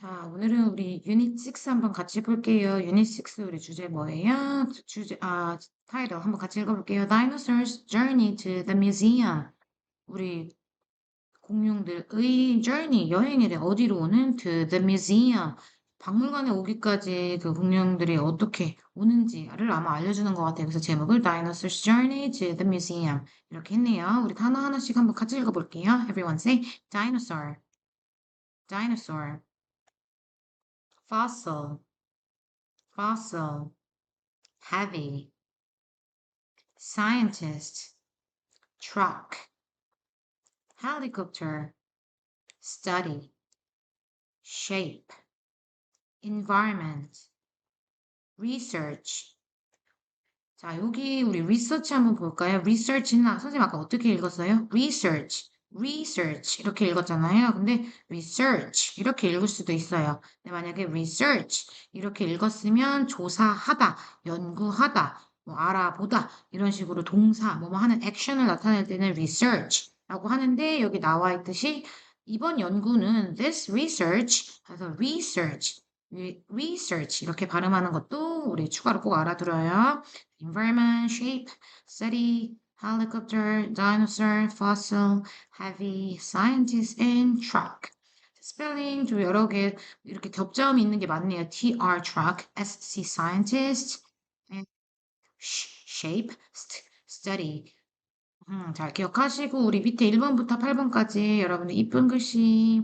자, 오늘은 우리 유닛 6 한번 같이 볼게요. 유닛 6 우리 주제 뭐예요? 타이틀 한번 같이 읽어볼게요. Dinosaurs Journey to the Museum. 우리 공룡들의 journey, 여행이래. 어디로 오는? To the museum. 박물관에 오기까지 그 공룡들이 어떻게 오는지를 아마 알려주는 것 같아요. 그래서 제목을 Dinosaurs Journey to the Museum. 이렇게 했네요. 우리 하나하나씩 한번 같이 읽어볼게요. Everyone say dinosaur, dinosaur, fossil, fossil, heavy, scientist, truck, helicopter, study, shape, environment, research. 자, 여기 우리 research 한번 볼까요? research는 선생님 아까 어떻게 읽었어요? research 이렇게 읽었잖아요. 근데 research 이렇게 읽을 수도 있어요. 근데 만약에 research 이렇게 읽었으면 조사하다, 연구하다, 뭐 알아보다 이런 식으로 동사, 뭐뭐 하는 액션을 나타낼 때는 research라고 하는데 여기 나와 있듯이 이번 연구는 this research 해서 research 이렇게 발음하는 것도 우리 추가로 꼭 알아들어요. environment, shape, study, helicopter, dinosaur, fossil, heavy, scientist, and truck. 스펠링 좀 여러 개 이렇게 겹점이 있는 게 맞네요. TR truck, SC scientist, and shape, study. 잘 기억하시고 우리 밑에 1번부터 8번까지 여러분들 이쁜 글씨,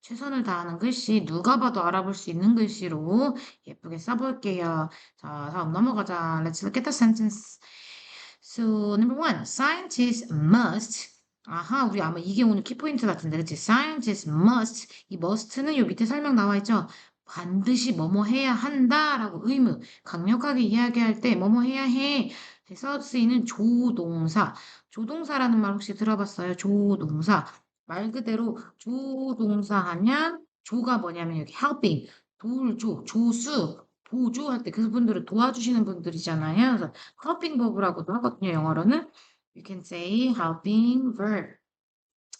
최선을 다하는 글씨, 누가 봐도 알아볼 수 있는 글씨로 예쁘게 써볼게요. 자, 다음 넘어가자. Let's look at the sentence. So, number one, scientists must. 아하, 우리 아마 이게 오늘 키포인트 같은데, 그치? Scientists must. 이 must는 요 밑에 설명 나와 있죠? 반드시 뭐뭐 해야 한다라고 의무, 강력하게 이야기할 때 뭐뭐 해야 해. 해서 쓰이는 조동사. 조동사라는 말 혹시 들어봤어요? 조동사. 말 그대로 조동사 하면 조가 뭐냐면 여기 helping, 도울조, 조수, 보조할 때 그분들을 도와주시는 분들이잖아요. 그래서 helping verb라고도 하거든요. 영어로는 you can say helping verb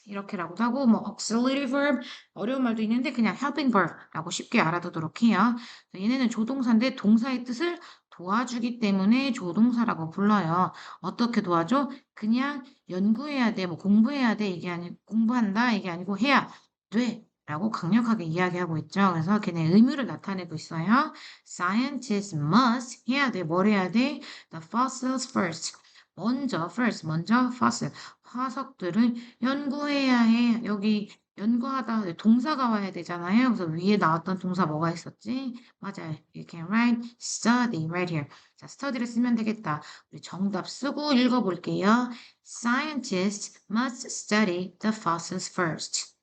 이렇게라고도 하고 뭐 auxiliary verb 어려운 말도 있는데 그냥 helping verb라고 쉽게 알아두도록 해요. 얘네는 조동사인데 동사의 뜻을 도와주기 때문에 조동사라고 불러요. 어떻게 도와줘? 그냥 연구해야 돼, 뭐 공부해야 돼 이게 아니 공부한다 이게 아니고 해야 돼. 라고 강력하게 이야기하고 있죠. 그래서 걔네 의무를 나타내고 있어요. Scientists must 해야 돼. 뭘 해야 돼? The fossils first. 먼저 fossil. 화석들을 연구해야 해. 여기 연구하다 네, 동사가 와야 되잖아요. 그래서 위에 나왔던 동사 뭐가 있었지? 맞아요. You can write study right here. 자, study를 쓰면 되겠다. 우리 정답 쓰고 읽어볼게요. Scientists must study the fossils first.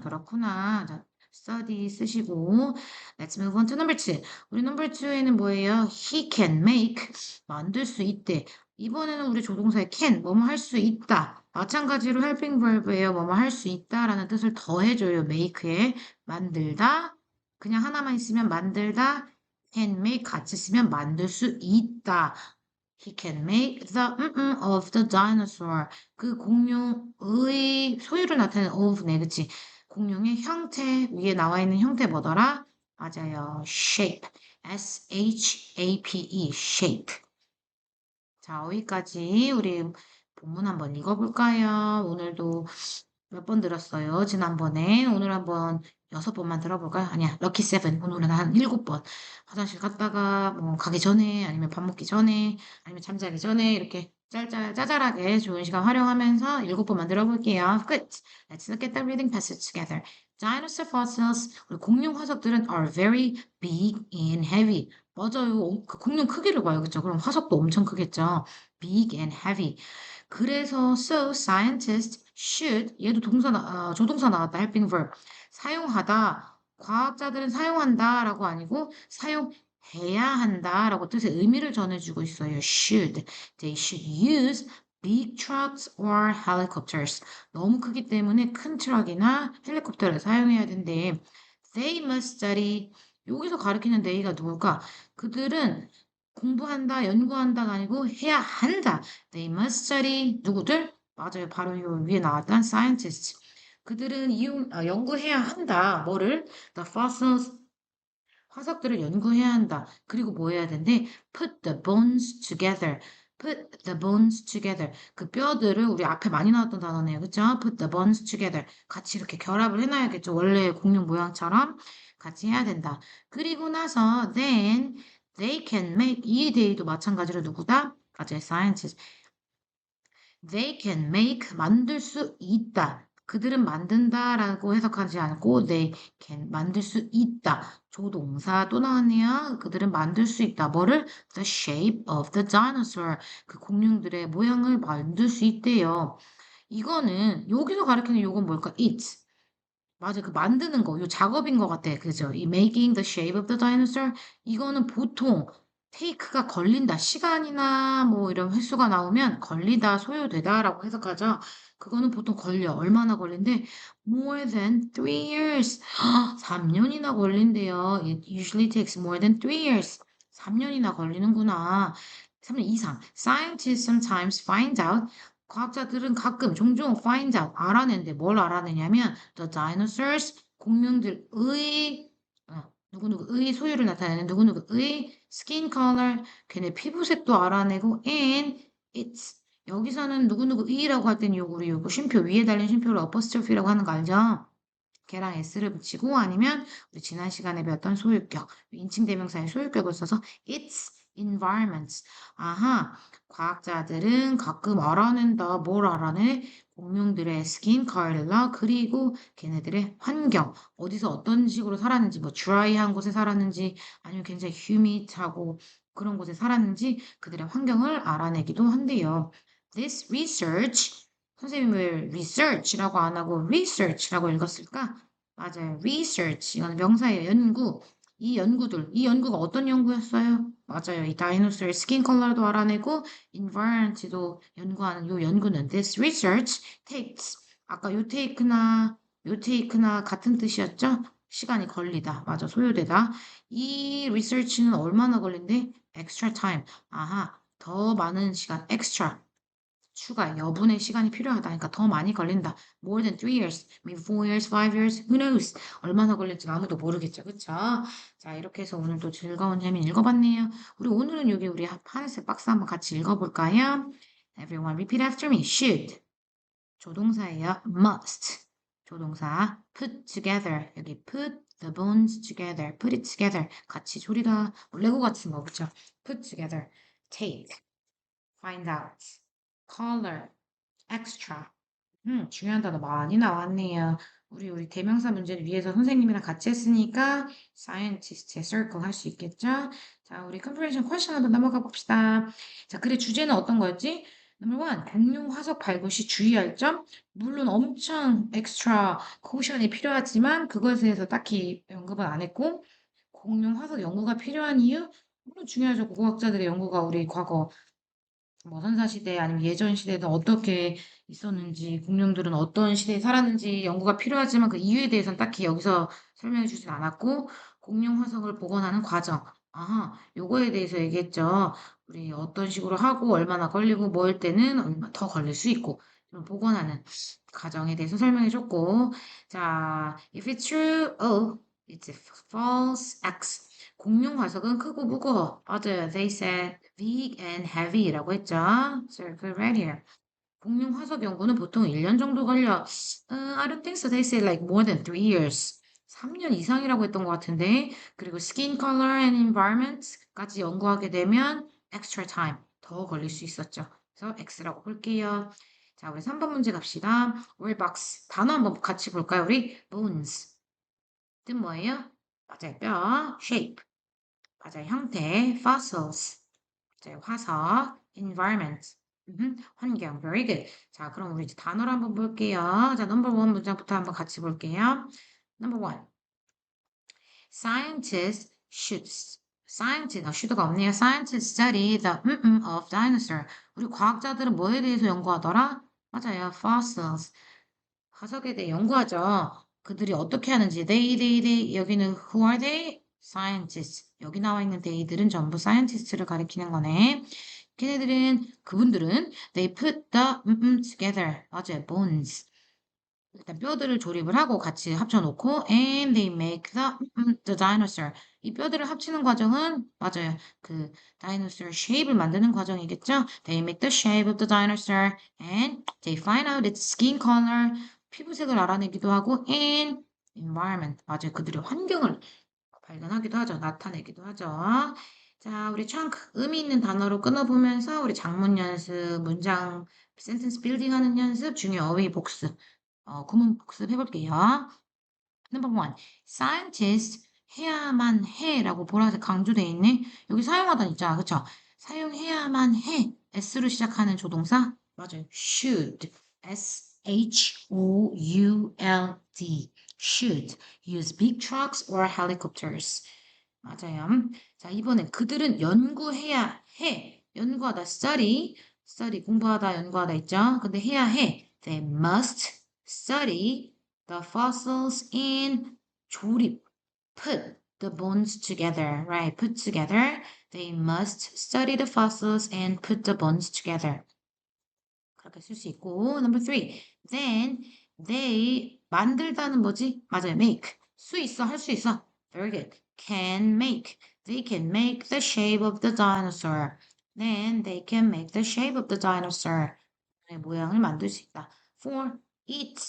그렇구나. 자, study 쓰시고 let's move on to number two. 우리 number two에는 뭐예요? He can make 만들 수 있대. 이번에는 우리 조동사의 can 뭐뭐 할 수 있다. 마찬가지로 helping verb예요. 뭐뭐 할 수 있다라는 뜻을 더해줘요. make에 만들다. 그냥 하나만 있으면 만들다. can make 같이 쓰면 만들 수 있다. He can make the of the dinosaur. 그 공룡의 소유를 나타내는 of네, 그치? 공룡의 형태 위에 나와 있는 형태 뭐더라? 맞아요. shape. shape. shape. 자, 여기까지 우리 본문 한번 읽어볼까요? 오늘도 몇 번 들었어요? 지난번에. 오늘 한번 6번만 들어볼까요? 아니야, 럭키 세븐. 오늘은 한 7번. 화장실 갔다가, 뭐, 가기 전에, 아니면 밥 먹기 전에, 아니면 잠자기 전에, 이렇게 짜잘하게 좋은 시간 활용하면서 7번만 들어볼게요. 끝! Let's look at the reading passage together. Dinosaur fossils, 우리 공룡 화석들은 are very big and heavy. 맞아요. 그 공룡 크기를 봐요. 그쵸? 그럼 화석도 엄청 크겠죠. Big and heavy. 그래서 so scientists should 얘도 조동사 나왔다 helping verb 사용하다 과학자들은 사용한다라고 아니고 사용해야 한다라고 뜻의 의미를 전해주고 있어요. should they should use big trucks or helicopters 너무 크기 때문에 큰 트럭이나 헬리콥터를 사용해야 된대. They must study 여기서 가리키는 they가 누굴까? 그들은 공부한다, 연구한다가 아니고 해야 한다. They must study. 누구들? 맞아요. 바로 요 위에 나왔던 scientists. 그들은 연구해야 한다. 뭐를? The fossils, 화석들을 연구해야 한다. 그리고 뭐 해야 된대? Put the bones together. Put the bones together. 그 뼈들을 우리 앞에 많이 나왔던 단어네요. 그쵸? Put the bones together. 같이 이렇게 결합을 해놔야겠죠. 원래 공룡 모양처럼 같이 해야 된다. 그리고 나서 then they can make 이 they도 마찬가지로 누구다? 맞아요. scientists. They can make 만들 수 있다. 그들은 만든다라고 해석하지 않고 they can 만들 수 있다. 조동사 또 나왔네요. 그들은 만들 수 있다. 뭐를? The shape of the dinosaur. 그 공룡들의 모양을 만들 수 있대요. 이거는 여기서 가리키는 요건 뭘까? It. 맞아. 그 만드는 거, 요 작업인 것 같아. 그죠? 이 making the shape of the dinosaur. 이거는 보통 take가 걸린다. 시간이나 뭐 이런 횟수가 나오면 걸리다, 소요되다라고 해석하죠. 그거는 보통 걸려. 얼마나 걸린대? More than 3 years. 3년이나 걸린대요. It usually takes more than 3 years. 3년이나 걸리는구나. 3년 이상. Scientists sometimes find out 과학자들은 가끔 종종 find out 알아낸대. 뭘 알아내냐면 the dinosaurs 공룡들의 누구누구의 소유를 나타내는 누구누구의 skin color 걔네 피부색도 알아내고 and its 여기서는 누구누구의라고 할 때는 요거 우리 요거 쉼표 위에 달린 쉼표를 apostrophe라고 하는 거 알죠? 걔랑 s를 붙이고 아니면 우리 지난 시간에 배웠던 소유격, 인칭 대명사의 소유격을 써서 its environments. 아하, 과학자들은 가끔 알아낸다. 뭘 알아내? 공룡들의 스킨 컬러 그리고 걔네들의 환경 어디서 어떤 식으로 살았는지 뭐 드라이한 곳에 살았는지 아니면 굉장히 휴밋하고 그런 곳에 살았는지 그들의 환경을 알아내기도 한대요. This research 선생님이 왜 research라고 안 하고 research라고 읽었을까? 맞아요. research. 이거는 명사예요. 연구. 이 연구가 어떤 연구였어요? 맞아요. 이 다이노스의 스킨 컬러도 알아내고 environment도 연구하는 요 연구는 this research takes. 아까 요 take나 같은 뜻이었죠? 시간이 걸리다. 맞아. 소요되다. 이 research는 얼마나 걸린대? extra time. 아하. 더 많은 시간. extra. 추가, 여분의 시간이 필요하다. 그러니까 더 많이 걸린다. More than 3 years, maybe 4 years, 5 years, who knows? 얼마나 걸릴지 아무도 모르겠죠. 그쵸? 자, 이렇게 해서 오늘도 즐거운 재미 읽어봤네요. 우리 오늘은 여기 우리 하늘색 박스 한번 같이 읽어볼까요? Everyone repeat after me. Should. 조동사예요. Must. 조동사. Put together. 여기 put the bones together. Put it together. 같이 조리다. 뭐 레고 같은 거, 그쵸? Put together. Take. Find out. Color. extra. 중요한 단어 많이 나왔네요. 우리 대명사 문제를 위해서 선생님이랑 같이 했으니까 scientist의 circle 할 수 있겠죠? 자, 우리 comprehension question 한번 넘어가 봅시다. 자, 글의 주제는 어떤 거였지? Number one, 공룡 화석 발굴 시 주의할 점. 물론 엄청 extra caution이 필요하지만 그것에 대해서 딱히 언급은 안 했고, 공룡 화석 연구가 필요한 이유? 물론 중요하죠. 고고학자들의 연구가 우리 과거 뭐 선사시대 아니면 예전 시대에는 어떻게 있었는지, 공룡들은 어떤 시대에 살았는지 연구가 필요하지만 그 이유에 대해서는 딱히 여기서 설명해 주진 않았고, 공룡 화석을 복원하는 과정. 아하, 요거에 대해서 얘기했죠. 우리 어떤 식으로 하고 얼마나 걸리고 뭐일 때는 얼마 더 걸릴 수 있고, 좀 복원하는 과정에 대해서 설명해 줬고, 자, if it's true, O, it's false, X. 공룡 화석은 크고 무거워. 맞아요. They said big and heavy라고 했죠. Circle right here. 공룡 화석 연구는 보통 1년 정도 걸려. I don't think so. They said like more than 3 years. 3년 이상이라고 했던 것 같은데. 그리고 skin color and environment까지 연구하게 되면 extra time. 더 걸릴 수 있었죠. 그래서 X라고 볼게요. 자, 우리 3번 문제 갑시다. word box. 단어 한번 같이 볼까요? 우리 bones. 뜻 뭐예요? 맞아요. 뼈. shape. 맞아요. 형태, fossils. 맞아요. 화석, environment. 환경. Very good. 자, 그럼 우리 이제 단어를 한번 볼게요. 자, 넘버 원 문장부터 한번 같이 볼게요. Number one. Scientists should, should가 없네요. Scientists study the of dinosaur. 우리 과학자들은 뭐에 대해서 연구하더라? 맞아요. fossils. 화석에 대해 연구하죠. 그들이 어떻게 하는지. they. 여기는 who are they? scientists. 여기 나와 있는 they들은 전부 scientist를 가리키는 거네. 그분들은 they put the together. 맞아요. bones. 일단 뼈들을 조립을 하고 같이 합쳐놓고 and they make the dinosaur. 이 뼈들을 합치는 과정은 맞아요. 그 dinosaur shape을 만드는 과정이겠죠? They make the shape of the dinosaur and they find out its skin color. 피부색을 알아내기도 하고 and environment. 맞아요. 그들의 환경을 발견하기도 하죠. 나타내기도 하죠. 자, 우리 chunk 의미 있는 단어로 끊어보면서 우리 장문 연습, 문장, 센텐스 빌딩 하는 연습, 중요 어휘 복습. 구문 복습해볼게요. Number one, scientist 해야만 해라고 보라색 강조돼 있네. 여기 사용하다 있잖아, 그쵸? 사용해야만 해. S로 시작하는 조동사 맞아요. Should, S-H-O-U-L-D, should use big trucks or helicopters. 맞아요. 자, 이번엔 그들은 연구해야 해. 연구하다, study 공부하다, 연구하다 있죠? 근데 해야 해. They must study the fossils in 조립, put the bones together, right? Put together. They must study the fossils and put the bones together. 그렇게 쓸 수 있고. Number three. Then they 만들다는 뭐지? 맞아요. make. 수 있어, 할 수 있어. Very good. Can make. They can make the shape of the dinosaur. Then they can make the shape of the dinosaur. 모양을 만들 수 있다. For it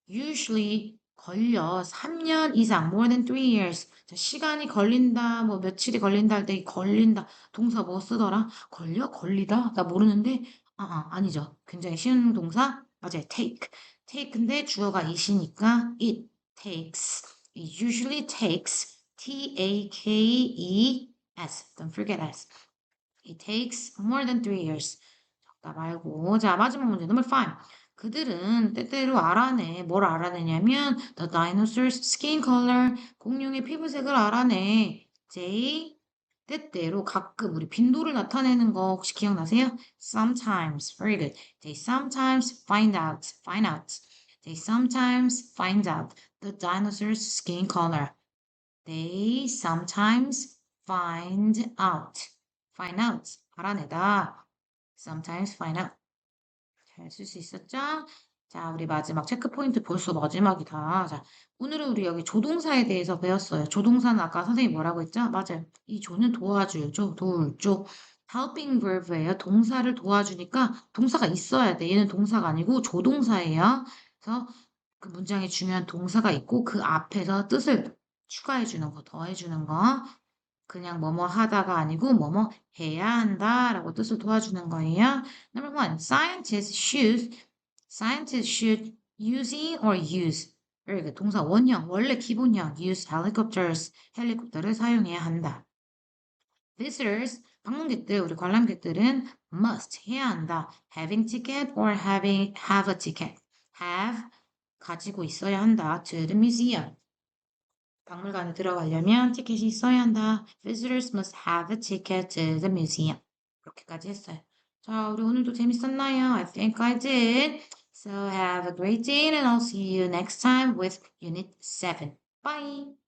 usually 걸려 3년 이상 more than 3 years. 자, 시간이 걸린다, 뭐 며칠이 걸린다 할 때 이 걸린다 동사 뭐 쓰더라? 걸리다? 나 모르는데 아니죠. 굉장히 쉬운 동사 맞아요. take. take인데 주어가 it이니까 it takes. It usually takes T-A-K-E-S. Don't forget S. It takes more than 3 years. 나 말고. 자, 마지막 문제. Number 5. 그들은 때때로 알아내. 뭘 알아내냐면 the dinosaur's skin color. 공룡의 피부색을 알아내. They 때때로 가끔 우리 빈도를 나타내는 거 혹시 기억나세요? Sometimes. Very good. They sometimes find out. Find out. They sometimes find out the dinosaur's skin color. They sometimes find out. Find out. 알아내다. Sometimes find out. 잘 쓸 수 있었죠? 자, 우리 마지막 체크 포인트 벌써 마지막이다. 자, 오늘은 우리 여기 조동사에 대해서 배웠어요. 조동사는 아까 선생님이 뭐라고 했죠? 맞아요. 이 조는 도와주죠. 도울죠. helping verb예요. 동사를 도와주니까 동사가 있어야 돼. 얘는 동사가 아니고 조동사예요. 그래서 그 문장에 중요한 동사가 있고 그 앞에서 뜻을 추가해 주는 거, 더해 주는 거. 그냥 뭐뭐 하다가 아니고 뭐뭐 해야 한다라고 뜻을 도와주는 거예요. Number one, scientists should using or use. very good. 동사 원형, 원래 기본형, use helicopters, 헬리콥터를 사용해야 한다. Visitors, 방문객들, 우리 관람객들은 must 해야 한다. having ticket or have a ticket. have 가지고 있어야 한다. to the museum. 박물관에 들어가려면 티켓이 있어야 한다. Visitors must have a ticket to the museum. 그렇게까지 했어요. 자, 우리 오늘도 재밌었나요? I think I did. So have a great day and I'll see you next time with Unit 7. Bye!